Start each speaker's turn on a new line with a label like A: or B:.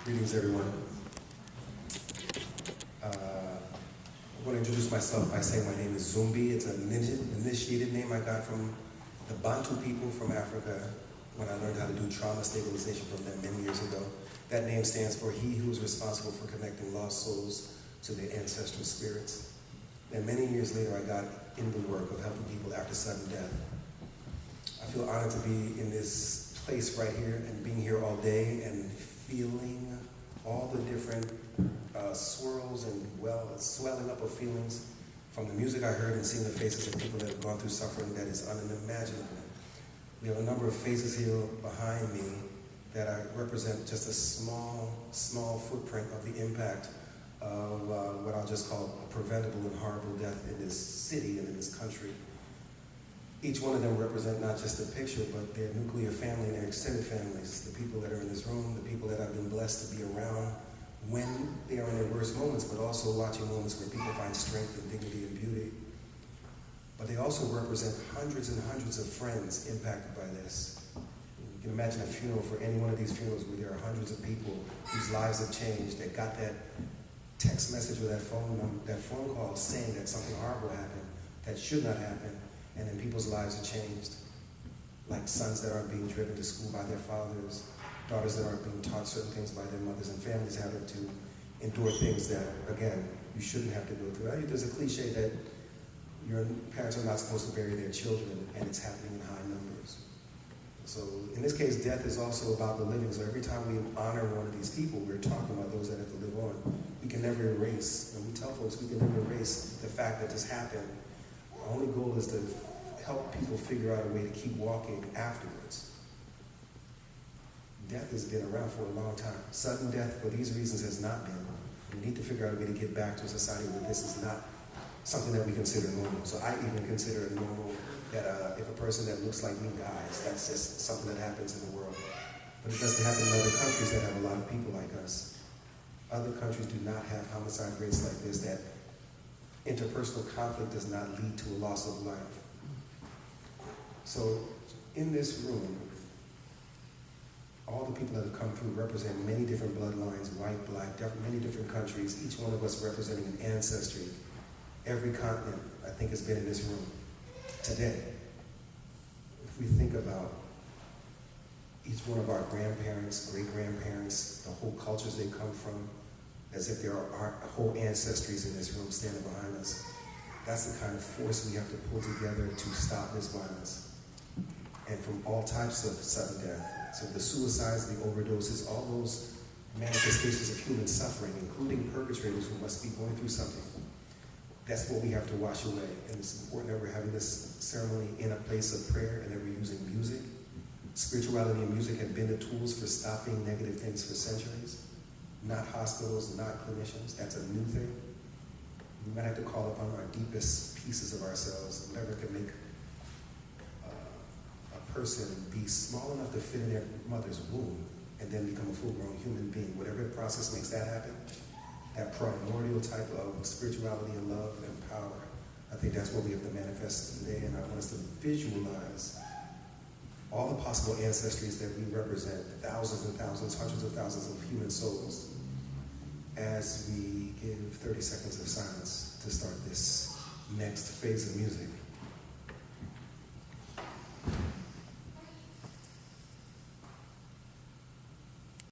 A: Greetings, everyone. I want to introduce myself by saying my name is Zumbi. It's an initiated name I got from the Bantu people from Africa when I learned how to do trauma stabilization from them many years ago. That name stands for he who is responsible for connecting lost souls to their ancestral spirits. And many years later, I got in the work of helping people after sudden death. I feel honored to be in this place right here and being here all day and feeling all the different swirls and swelling up of feelings from the music I heard and seeing the faces of people that have gone through suffering that is unimaginable. We have a number of faces here behind me that represent just a small footprint of the impact of what I'll just call a preventable and horrible death in this city and in this country. Each one of them represent not just a picture, but their nuclear family and their extended families, the people that are in this room, the people that I've been blessed to be around when they are in their worst moments, but also watching moments where people find strength and dignity and beauty. But they also represent hundreds and hundreds of friends impacted by this. You can imagine a funeral for any one of these funerals where there are hundreds of people whose lives have changed, that got that text message or that phone call saying that something horrible happened that should not happen, and then people's lives are changed. Like sons that aren't being driven to school by their fathers, daughters that aren't being taught certain things by their mothers, and families having to endure things that, again, you shouldn't have to go through. There's a cliche that your parents are not supposed to bury their children, and it's happening in high numbers. So in this case, death is also about the living. So every time we honor one of these people, we're talking about those that have to live on. We can never erase, and we tell folks we can never erase the fact that this happened. Our only goal is to help people figure out a way to keep walking afterwards. Death has been around for a long time. Sudden death for these reasons has not been. We need to figure out a way to get back to a society where this is not something that we consider normal. So I even consider it normal that if a person that looks like me dies, that's just something that happens in the world. But it doesn't happen in other countries that have a lot of people like us. Other countries do not have homicide rates like this, that interpersonal conflict does not lead to a loss of life. So in this room, all the people that have come through represent many different bloodlines, white, black, many different countries, each one of us representing an ancestry. Every continent, I think, has been in this room today. If we think about each one of our grandparents, great-grandparents, the whole cultures they come from, as if there are whole ancestries in this room standing behind us, that's the kind of force we have to pull together to stop this violence. And from all types of sudden death. So the suicides, the overdoses, all those manifestations of human suffering, including perpetrators who must be going through something. That's what we have to wash away. And it's important that we're having this ceremony in a place of prayer and that we're using music. Spirituality and music have been the tools for stopping negative things for centuries. Not hospitals, not clinicians. That's a new thing. We might have to call upon our deepest pieces of ourselves, whatever can make person be small enough to fit in their mother's womb and then become a full-grown human being. Whatever process makes that happen, that primordial type of spirituality and love and power, I think that's what we have to manifest today. And I want us to visualize all the possible ancestries that we represent, thousands and thousands, hundreds of thousands of human souls, as we give 30 seconds of silence to start this next phase of music.